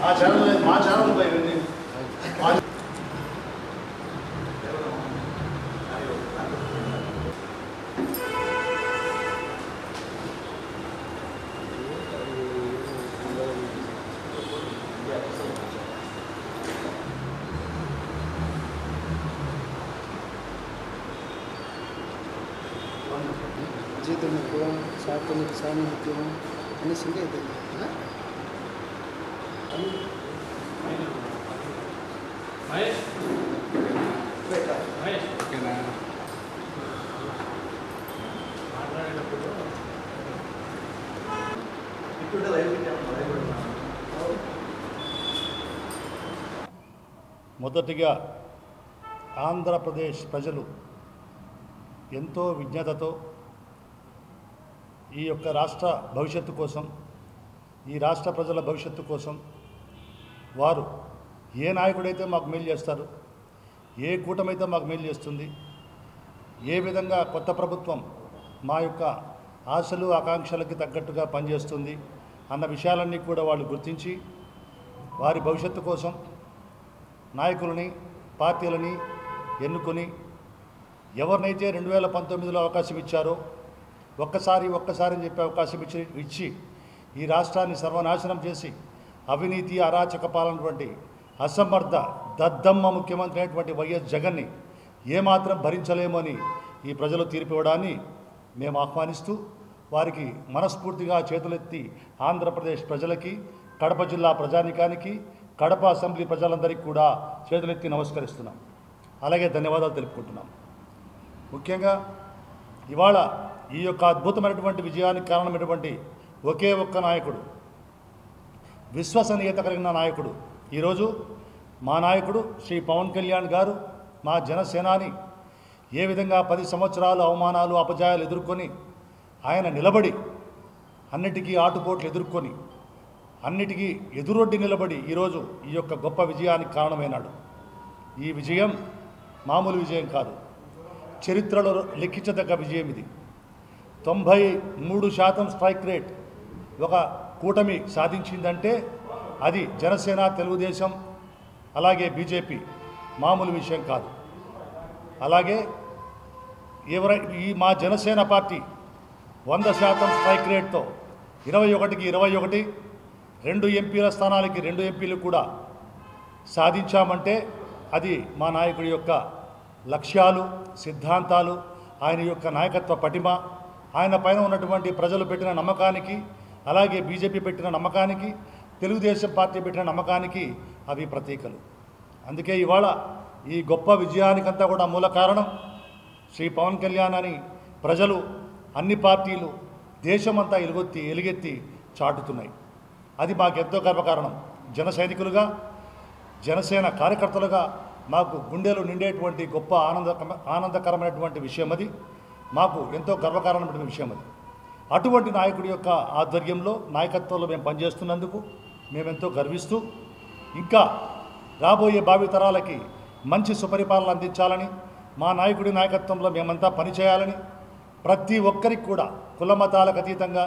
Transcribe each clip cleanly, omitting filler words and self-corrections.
ఆ ఛానల్ మా ఛానల్ పై జీతం ఎక్కువ సాగుతున్నకి సామర్థ్యం అన్ని సింగ్ అవుతుంది. ఓకేనా? మొదటిగా ఆంధ్రప్రదేశ్ ప్రజలు ఎంతో విజ్ఞతతో ఈ యొక్క రాష్ట్ర భవిష్యత్తు కోసం, ఈ రాష్ట్ర ప్రజల భవిష్యత్తు కోసం వారు ఏ నాయకుడైతే మాకు మేలు చేస్తారు, ఏ కూటమైతే మాకు మేలు చేస్తుంది, ఏ విధంగా కొత్త ప్రభుత్వం మా యొక్క ఆశలు ఆకాంక్షలకి తగ్గట్టుగా పనిచేస్తుంది అన్న విషయాలన్నీ కూడా వాళ్ళు గుర్తించి వారి భవిష్యత్తు కోసం నాయకులని పార్టీలని ఎన్నుకొని ఎవరినైతే 2019లో అవకాశం ఇచ్చారో ఒక్కసారి అని చెప్పి అవకాశం ఇచ్చి ఈ రాష్ట్రాన్ని సర్వనాశనం చేసి అవినీతి అరాచక పాలనటువంటి అసమర్థ దద్దమ్మ ముఖ్యమంత్రి అయినటువంటి వైఎస్ జగన్ని ఏమాత్రం భరించలేమని ఈ ప్రజలు తీర్పు ఇవ్వడాన్ని మేము ఆహ్వానిస్తూ వారికి మనస్ఫూర్తిగా చేతులెత్తి ఆంధ్రప్రదేశ్ ప్రజలకి, కడప జిల్లా ప్రజానికానికి, కడప అసెంబ్లీ ప్రజలందరికీ కూడా చేతులెత్తి నమస్కరిస్తున్నాం. అలాగే ధన్యవాదాలు తెలుపుకుంటున్నాం. ముఖ్యంగా ఇవాళ ఈ యొక్క అద్భుతమైనటువంటి విజయానికి కారణమైనటువంటి ఒకే ఒక్క నాయకుడు, విశ్వసనీయత కలిగిన నాయకుడు, ఈరోజు మా నాయకుడు శ్రీ పవన్ కళ్యాణ్ గారు, మా జనసేనాని ఏ విధంగా 10 సంవత్సరాలు అవమానాలు అపజయాలు ఎదుర్కొని ఆయన నిలబడి అన్నిటికీ ఆటుపోట్లు ఎదుర్కొని అన్నిటికీ ఎదురొడ్డి నిలబడి ఈరోజు ఈ యొక్క గొప్ప విజయానికి కారణమైనాడు. ఈ విజయం మామూలు విజయం కాదు, చరిత్రలో లెక్కించదగ్గ విజయం ఇది. 93% స్ట్రైక్ రేట్ ఒక కూటమి సాధించిందంటే అది జనసేన, తెలుగుదేశం అలాగే బీజేపీ మామూలు విషయం కాదు. అలాగే ఈ మా జనసేన పార్టీ 100% స్ట్రైక్ రేట్తో 21కి 21, 2 ఎంపీల స్థానాలకి 2 ఎంపీలు కూడా సాధించామంటే అది మా నాయకుడి యొక్క లక్ష్యాలు, సిద్ధాంతాలు, ఆయన యొక్క నాయకత్వ పటిమ, ఆయన పైన ఉన్నటువంటి ప్రజలు పెట్టిన నమ్మకానికి, అలాగే బీజేపీ పెట్టిన నమ్మకానికి, తెలుగుదేశం పార్టీ పెట్టిన నమ్మకానికి అవి ప్రతీకలు. అందుకే ఇవాళ ఈ గొప్ప విజయానికంతా కూడా మూల కారణం శ్రీ పవన్ కళ్యాణ్ అని ప్రజలు, అన్ని పార్టీలు దేశమంతా ఎలుగెత్తి చాటుతున్నాయి. అది మాకెంతో గర్వకారణం. జన సైనికులుగా, జనసేన కార్యకర్తలుగా మాకు గుండెలు నిండేటువంటి గొప్ప ఆనందకరమైనటువంటి విషయం అది. మాకు ఎంతో గర్వకారణమైన విషయం అది. అటువంటి నాయకుడి యొక్క ఆధ్వర్యంలో, నాయకత్వంలో మేము పనిచేస్తున్నందుకు మేమెంతో గర్విస్తూ ఇంకా రాబోయే భావితరాలకి మంచి సుపరిపాలన అందించాలని, మా నాయకుడి నాయకత్వంలో మేమంతా పనిచేయాలని, ప్రతి ఒక్కరికి కూడా కుల మతాలకు అతీతంగా,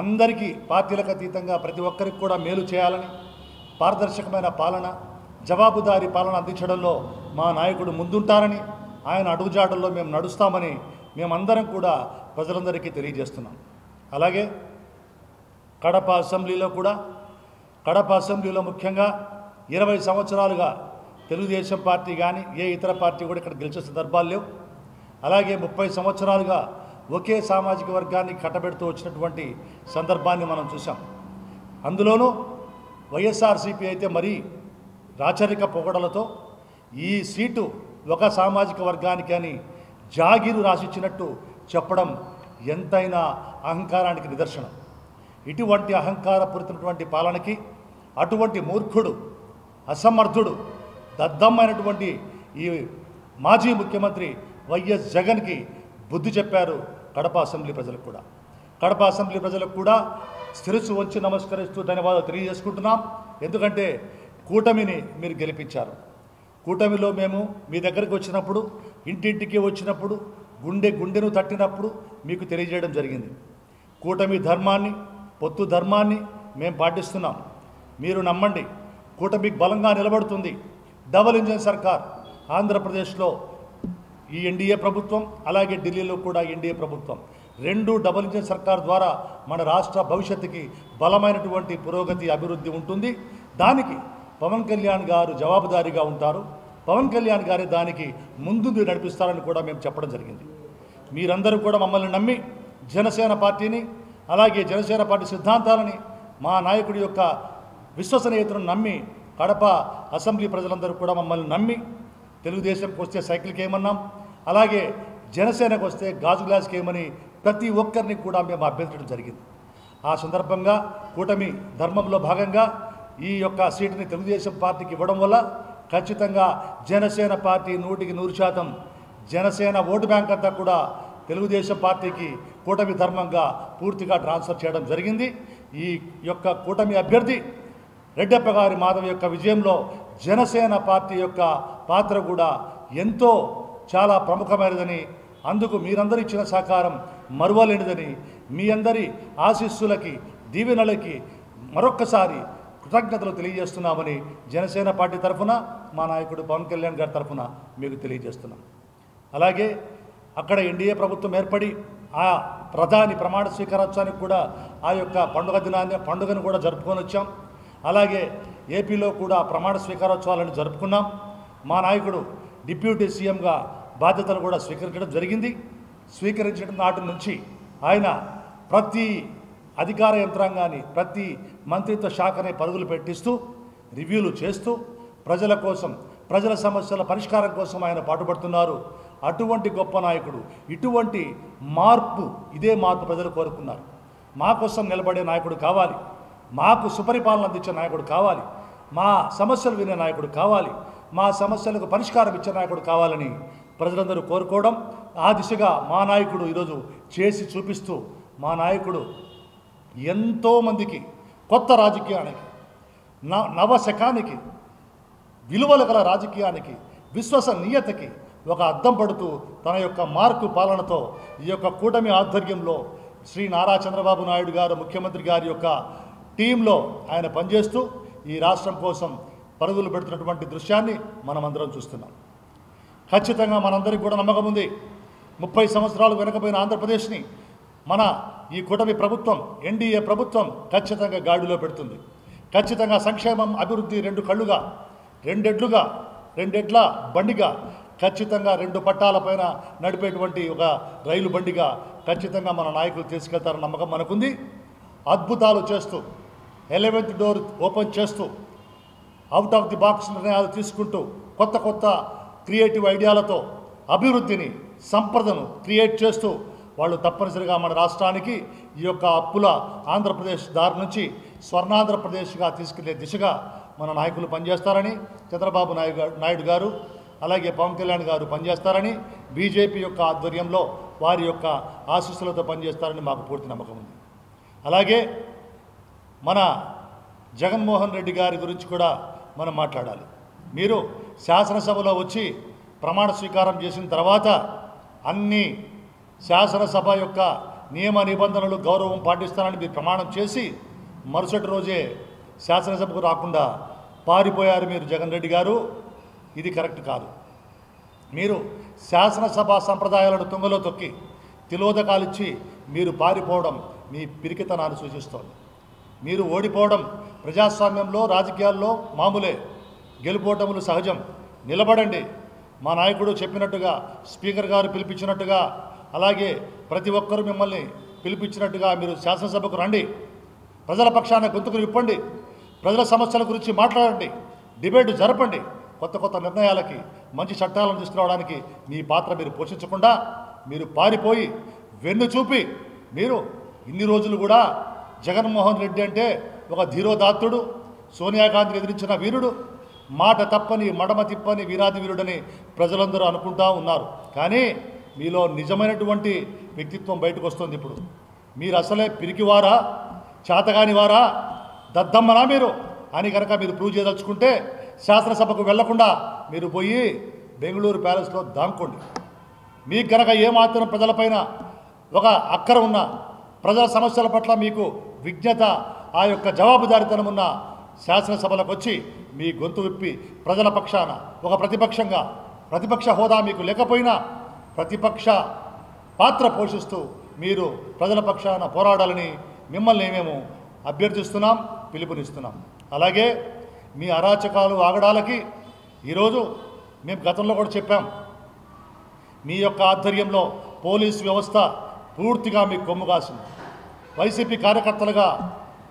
అందరికీ పార్టీలకు అతీతంగా ప్రతి ఒక్కరికి కూడా మేలు చేయాలని, పారదర్శకమైన పాలన, జవాబుదారీ పాలన అందించడంలో మా నాయకుడు ముందుంటారని, ఆయన అడుగుజాడల్లో మేము నడుస్తామని మేమందరం కూడా ప్రజలందరికీ తెలియజేస్తున్నాం. అలాగే కడప అసెంబ్లీలో ముఖ్యంగా 20 సంవత్సరాలుగా తెలుగుదేశం పార్టీ కానీ ఏ ఇతర పార్టీ కూడా ఇక్కడ గెలిచే సందర్భాలు లేవు. అలాగే 30 సంవత్సరాలుగా ఒకే సామాజిక వర్గాన్ని కట్టబెడుతూ వచ్చినటువంటి సందర్భాన్ని మనం చూసాం. అందులోనూ వైఎస్ఆర్సీపీ అయితే మరీ రాచరిక పొగడలతో ఈ సీటు ఒక సామాజిక వర్గానికి అని జాగీరు రాసిచ్చినట్టు చెప్పడం ఎంతైనా అహంకారానికి నిదర్శనం. ఇటువంటి అహంకారపూరితమైనటువంటి పాలనకి అటువంటి మూర్ఖుడు, అసమర్థుడు, దద్దమైనటువంటి ఈ మాజీ ముఖ్యమంత్రి వైఎస్ జగన్కి బుద్ధి చెప్పారు కడప అసెంబ్లీ ప్రజలకు కూడా. కడప అసెంబ్లీ ప్రజలకు కూడా శిరస్సు వంచి నమస్కరిస్తూ ధన్యవాదాలు తెలియజేసుకుంటున్నాం. ఎందుకంటే కూటమిని మీరు గెలిపించారు. కూటమిలో మేము మీ దగ్గరికి వచ్చినప్పుడు, ఇంటింటికి వచ్చినప్పుడు, గుండెను తట్టినప్పుడు మీకు తెలియజేయడం జరిగింది. కూటమి ధర్మాన్ని, పొత్తు ధర్మాన్ని మేము పాటిస్తున్నాం. మీరు నమ్మండి, కూటమి బలంగా నిలబడుతుంది. డబుల్ ఇంజన్ సర్కార్ ఆంధ్రప్రదేశ్లో ఈ ఎన్డీఏ ప్రభుత్వం, అలాగే ఢిల్లీలో కూడా ఎన్డీఏ ప్రభుత్వం, రెండు డబుల్ ఇంజన్ సర్కార్ ద్వారా మన రాష్ట్ర భవిష్యత్తుకి బలమైనటువంటి పురోగతి, అభివృద్ధి ఉంటుంది. దానికి పవన్ కళ్యాణ్ గారు జవాబుదారీగా ఉంటారు. పవన్ కళ్యాణ్ గారే దానికి ముందుండి నడిపిస్తారని కూడా మేము చెప్పడం జరిగింది. మీరందరూ కూడా మమ్మల్ని నమ్మి జనసేన పార్టీని, అలాగే జనసేన పార్టీ సిద్ధాంతాలని, మా నాయకుడి యొక్క విశ్వసనీయతను నమ్మి, కడప అసెంబ్లీ ప్రజలందరూ కూడా మమ్మల్ని నమ్మి, తెలుగుదేశంకి వస్తే సైకిల్కి ఏమన్నాం, అలాగే జనసేనకు వస్తే గాజు గ్లాస్కి ఏమని ప్రతి ఒక్కరిని కూడా మేము అభ్యర్థించడం జరిగింది. ఆ సందర్భంగా కూటమి ధర్మంలో భాగంగా ఈ యొక్క సీటుని తెలుగుదేశం పార్టీకి ఇవ్వడం వల్ల ఖచ్చితంగా Janasena party 100% Janasena vote bank అంతా కూడా తెలుగుదేశం పార్టీకి కూటమి ధర్మంగా పూర్తిగా ట్రాన్స్ఫర్ చేయడం జరిగింది. ఈ యొక్క కూటమి అభ్యర్థి రెడ్డప్ప గారి మాధవ్ యొక్క విజయంలో జనసేన పార్టీ యొక్క పాత్ర కూడా ఎంతో చాలా ప్రముఖమైనదని, అందుకు మీరందరూ ఇచ్చిన సహకారం మరువలేనిదని, మీ అందరి ఆశీస్సులకి, దీవెనలకి మరొక్కసారి కృతజ్ఞతలు తెలియజేస్తున్నామని జనసేన పార్టీ తరఫున, మా నాయకుడు పవన్ కళ్యాణ్ గారి తరఫున మీకు తెలియజేస్తున్నాం. అలాగే అక్కడ ఎన్డీఏ ప్రభుత్వం ఏర్పడి ఆ ప్రధాని ప్రమాణ స్వీకారోత్సవానికి కూడా ఆ యొక్క పండుగను కూడా జరుపుకొని వచ్చాం. అలాగే ఏపీలో కూడా ప్రమాణ స్వీకారోత్సవాలను జరుపుకున్నాం. మా నాయకుడు డిప్యూటీ సీఎంగా బాధ్యతలు కూడా స్వీకరించడం జరిగింది. స్వీకరించిన నాటి నుంచి ఆయన ప్రతి అధికార యంత్రాంగాన్ని, ప్రతి మంత్రిత్వ శాఖని పరుగులు పెట్టిస్తూ, రివ్యూలు చేస్తూ, ప్రజల కోసం, ప్రజల సమస్యల పరిష్కారం కోసం ఆయన పాటుపడుతున్నారు. అటువంటి గొప్ప నాయకుడు, ఇటువంటి మార్పు, ఇదే మార్పు ప్రజలు కోరుకున్నారు. మా కోసం నిలబడే నాయకుడు కావాలి, మాకు సుపరిపాలన అందించే నాయకుడు కావాలి, మా సమస్యలు వినే నాయకుడు కావాలి, మా సమస్యలకు పరిష్కారం ఇచ్చే నాయకుడు కావాలని ప్రజలందరూ కోరుకోవడం, ఆ దిశగా మా నాయకుడు ఈరోజు చేసి చూపిస్తూ, మా నాయకుడు ఎంతోమందికి కొత్త రాజకీయానికి, నవశకానికి, విలువలు గల రాజకీయానికి, విశ్వసనీయతకి ఒక అద్దం పడుతూ తన యొక్క మార్కు పాలనతో ఈ యొక్క కూటమి ఆధ్వర్యంలో శ్రీ నారా చంద్రబాబు నాయుడు గారు ముఖ్యమంత్రి గారి యొక్క టీంలో ఆయన పనిచేస్తూ ఈ రాష్ట్రం కోసం పరుగులు పెడుతున్నటువంటి దృశ్యాన్ని మనమందరం చూస్తున్నాం. ఖచ్చితంగా మనందరికీ కూడా నమ్మకం ఉంది, 30 సంవత్సరాలు వెనకపోయిన ఆంధ్రప్రదేశ్ని మన ఈ కూటమి ప్రభుత్వం, ఎన్డీఏ ప్రభుత్వం ఖచ్చితంగా గాడిలో పెడుతుంది. ఖచ్చితంగా సంక్షేమం, అభివృద్ధి రెండెడ్ల బండిగా, ఖచ్చితంగా 2 పట్టాలపైన నడిపేటువంటి ఒక రైలు బండిగా ఖచ్చితంగా మన నాయకులు తీసుకెళ్తారన్న నమ్మకం మనకుంది. అద్భుతాలు చేస్తూ, 11th డోర్ ఓపెన్ చేస్తూ, అవుట్ ఆఫ్ ది బాక్స్ నిర్ణయాలు తీసుకుంటూ, కొత్త క్రియేటివ్ ఐడియాలతో అభివృద్ధిని, సంపదను క్రియేట్ చేస్తూ వాళ్ళు తప్పనిసరిగా మన రాష్ట్రానికి ఈ యొక్క అప్పుల ఆంధ్రప్రదేశ్ దారి నుంచి స్వర్ణాంధ్రప్రదేశ్గా తీసుకెళ్లే దిశగా మన నాయకులు పనిచేస్తారని, చంద్రబాబు నాయుడు గారు, అలాగే పవన్ కళ్యాణ్ గారు పనిచేస్తారని, బీజేపీ యొక్క ఆధ్వర్యంలో వారి యొక్క ఆశీస్సులతో పనిచేస్తారని మాకు పూర్తి నమ్మకం ఉంది. అలాగే మన జగన్మోహన్ రెడ్డి గారి గురించి కూడా మనం మాట్లాడాలి. మీరు శాసనసభలో వచ్చి ప్రమాణ స్వీకారం చేసిన తర్వాత అన్ని శాసనసభ యొక్క నియమ నిబంధనలు, గౌరవం పాటిస్తానని మీరు ప్రమాణం చేసి మరుసటి రోజే శాసనసభకు రాకుండా పారిపోయారు మీరు జగన్ రెడ్డి గారు. ఇది కరెక్ట్ కాదు. మీరు శాసనసభ సంప్రదాయాలను తుంగలో తొక్కి తిలోదకాలిచ్చి మీరు పారిపోవడం మీ పిరికితనాన్ని సూచిస్తోంది. మీరు ఓడిపోవడం ప్రజాస్వామ్యంలో, రాజకీయాల్లో మామూలే, గెలుపోవటములు సహజం. నిలబడండి. మా నాయకుడు చెప్పినట్టుగా, స్పీకర్ గారు పిలిపించినట్టుగా, అలాగే ప్రతి ఒక్కరూ మిమ్మల్ని పిలిపించినట్టుగా మీరు శాసనసభకు రండి. ప్రజల పక్షాన గొంతుకు విప్పండి. ప్రజల సమస్యల గురించి మాట్లాడండి. డిబేట్ జరపండి. కొత్త నిర్ణయాలకి, మంచి చట్టాలను తీసుకురావడానికి మీ పాత్ర మీరు పోషించకుండా మీరు పారిపోయి వెన్ను చూపి, మీరు ఇన్ని రోజులు కూడా జగన్మోహన్ రెడ్డి అంటే ఒక ధీరోదాత్తుడు, సోనియా గాంధీని ఎదిరించిన వీరుడు, మాట తప్పని, మడమ తిప్పని వీరాది వీరుడని ప్రజలందరూ అనుకుంటా ఉన్నారు. కానీ మీలో నిజమైనటువంటి వ్యక్తిత్వం బయటకు వస్తుంది. ఇప్పుడు మీరు అసలే పిరికివారా, చేతగాని వారా, దద్దమ్మనా మీరు అని కనుక మీరు ప్రూవ్ చేయదలుచుకుంటే శాసనసభకు వెళ్లకుండా మీరు పోయి బెంగళూరు ప్యాలెస్లో దాంకోండి. మీకు కనుక ఏమాత్రం ప్రజలపైన ఒక అక్కర ఉన్న, ప్రజల సమస్యల పట్ల మీకు విజ్ఞత, ఆ యొక్క జవాబుదారితనం ఉన్న శాసనసభలకు వచ్చి మీ గొంతు విప్పి ప్రజల పక్షాన ఒక ప్రతిపక్షంగా ప్రతిపక్ష హోదా మీకు లేకపోయినా ప్రతిపక్ష పాత్ర పోషిస్తూ మీరు ప్రజల పక్షాన పోరాడాలని మిమ్మల్ని మేము అభ్యర్థిస్తున్నాం, పిలుపునిస్తున్నాం. అలాగే మీ అరాచకాలు ఆగడాలకి ఈరోజు మేము గతంలో కూడా చెప్పాం, మీ యొక్క ఆధ్వర్యంలో పోలీస్ వ్యవస్థ పూర్తిగా మీకు కొమ్ము కాసింది. వైసీపీ కార్యకర్తలుగా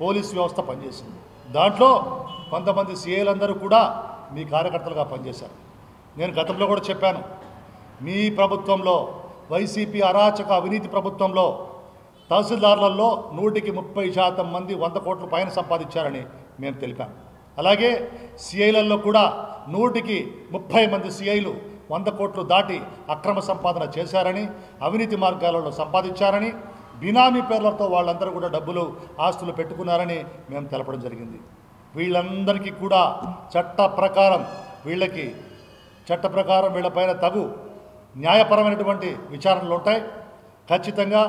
పోలీస్ వ్యవస్థ పనిచేసింది. దాంట్లో కొంతమంది సీఏలందరూ కూడా మీ కార్యకర్తలుగా పనిచేశారు. నేను గతంలో కూడా చెప్పాను, మీ ప్రభుత్వంలో వైసీపీ అరాచక అవినీతి ప్రభుత్వంలో తహసీల్దార్లలో 130% మంది 100 కోట్ల పైన సంపాదించారని మేము తెలిపాం. అలాగే సిఐలలో కూడా 130 మంది సిఐలు 100 కోట్లు దాటి అక్రమ సంపాదన చేశారని, అవినీతి మార్గాలలో సంపాదించారని, బినామీ పేర్లతో వాళ్ళందరూ కూడా డబ్బులు ఆస్తులు పెట్టుకున్నారని మేము తెలపడం జరిగింది. వీళ్ళందరికీ కూడా చట్ట ప్రకారం వీళ్ళపైన తగు న్యాయపరమైనటువంటి విచారణలు ఉంటాయి. ఖచ్చితంగా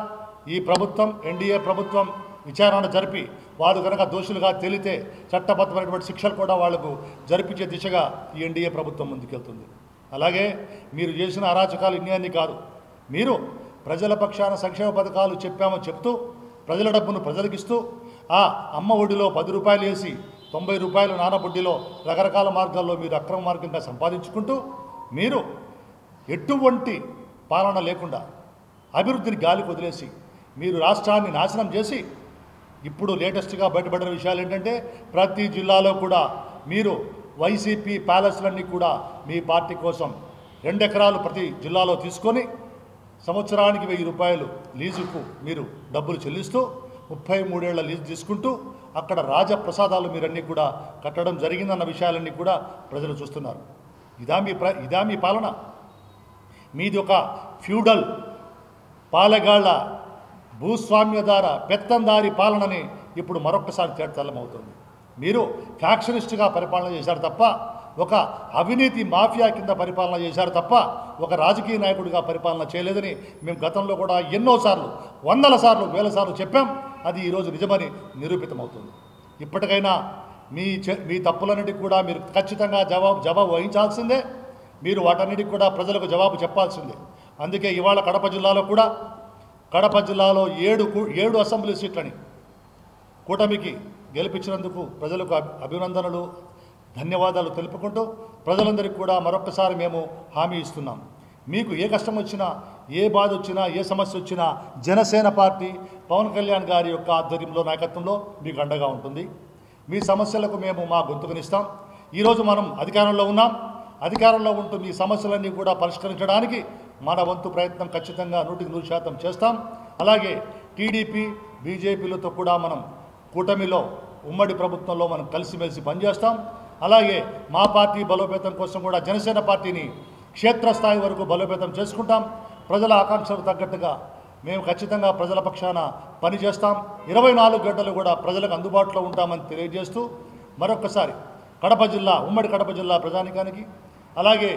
ఈ ప్రభుత్వం ఎన్డీఏ ప్రభుత్వం విచారణ జరిపి వారు కనుక దోషులుగా తేలితే చట్టబద్ధమైనటువంటి శిక్షలు కూడా వాళ్లకు జరిపించే దిశగా ఈ ఎన్డీఏ ప్రభుత్వం ముందుకెళ్తుంది. అలాగే మీరు చేసిన అరాచకాలు ఇన్ని కాదు, మీరు ప్రజల పక్షాన సంక్షేమ పథకాలు చెప్పామని చెప్తూ ప్రజల డబ్బును ప్రజలకిస్తూ ఆ అమ్మ ఒడిలో 10 రూపాయలు వేసి 90 రూపాయలు నానబొడ్డిలో రకరకాల మార్గాల్లో మీరు అక్రమ మార్గంగా సంపాదించుకుంటూ మీరు ఎటువంటి పాలన లేకుండా అభివృద్ధిని గాలికి వదిలేసి మీరు రాష్ట్రాన్ని నాశనం చేసి ఇప్పుడు లేటెస్ట్గా బయటపడిన విషయాలు ఏంటంటే ప్రతి జిల్లాలో కూడా మీరు వైసీపీ ప్యాలెస్లన్నీ కూడా మీ పార్టీ కోసం 2 ఎకరాలు ప్రతి జిల్లాలో తీసుకొని సంవత్సరానికి 1000 రూపాయలు లీజుకు మీరు డబ్బులు చెల్లిస్తూ 33 ఏళ్ల లీజు తీసుకుంటూ అక్కడ రాజప్రసాదాలు మీరన్నీ కూడా కట్టడం జరిగిందన్న విషయాలన్నీ కూడా ప్రజలు చూస్తున్నారు. ఇదా మీ పాలన? మీది ఒక ఫ్యూడల్ పాలెగాళ్ల భూస్వామ్యదార పెత్తందారి పాలనని ఇప్పుడు మరొక్కసారి తేటతెల్లమవుతుంది. మీరు ఫ్యాక్షనిస్ట్గా పరిపాలన చేశారు తప్ప, ఒక అవినీతి మాఫియా కింద పరిపాలన చేశారు తప్ప ఒక రాజకీయ నాయకుడిగా పరిపాలన చేయలేదని మేము గతంలో కూడా ఎన్నోసార్లు, 100 సార్లు, 1000 సార్లు చెప్పాం. అది ఈరోజు నిజమని నిరూపితమవుతుంది. ఇప్పటికైనా మీ తప్పులన్నిటికీ కూడా మీరు ఖచ్చితంగా జవాబు వహించాల్సిందే. మీరు వాటన్నిటికి కూడా ప్రజలకు జవాబు చెప్పాల్సిందే. అందుకే ఇవాళ కడప జిల్లాలో 7 అసెంబ్లీ సీట్లని కూటమికి గెలిపించినందుకు ప్రజలకు అభినందనలు, ధన్యవాదాలు తెలుపుకుంటూ ప్రజలందరికీ కూడా మరొక్కసారి మేము హామీ ఇస్తున్నాం. మీకు ఏ కష్టం వచ్చినా, ఏ బాధ వచ్చినా, ఏ సమస్య వచ్చినా జనసేన పార్టీ పవన్ కళ్యాణ్ గారి యొక్క ఆధ్వర్యంలో, నాయకత్వంలో మీకు అండగా ఉంటుంది. మీ సమస్యలకు మేము మా గొంతుకనిస్తాం. ఈరోజు మనం అధికారంలో ఉన్నాం. అధికారంలో ఉంటూ మీ సమస్యలన్నీ కూడా పరిష్కరించడానికి మన వంతు ప్రయత్నం ఖచ్చితంగా 100% చేస్తాం. అలాగే టీడీపీ, బీజేపీలతో కూడా మనం కూటమిలో ఉమ్మడి ప్రభుత్వంలో మనం కలిసిమెలిసి పనిచేస్తాం. అలాగే మా పార్టీ బలోపేతం కోసం కూడా జనసేన పార్టీని క్షేత్రస్థాయి వరకు బలోపేతం చేసుకుంటాం. ప్రజల ఆకాంక్షలకు తగ్గట్టుగా మేము ఖచ్చితంగా ప్రజల పక్షాన పనిచేస్తాం. 24 గంటలు కూడా ప్రజలకు అందుబాటులో ఉంటామని తెలియజేస్తూ మరొక్కసారి ఉమ్మడి కడప జిల్లా ప్రజానికానికి, అలాగే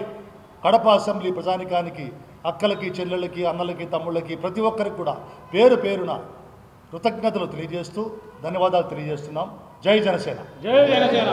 కడప అసెంబ్లీ ప్రజానికానికి, అక్కలకి, చెల్లెళ్ళకి, అన్నలకి, తమ్ముళ్ళకి, ప్రతి ఒక్కరికి కూడా పేరు పేరున కృతజ్ఞతలు తెలియజేస్తూ ధన్యవాదాలు తెలియజేస్తున్నాం. జై జనసేన. జై జనసేన.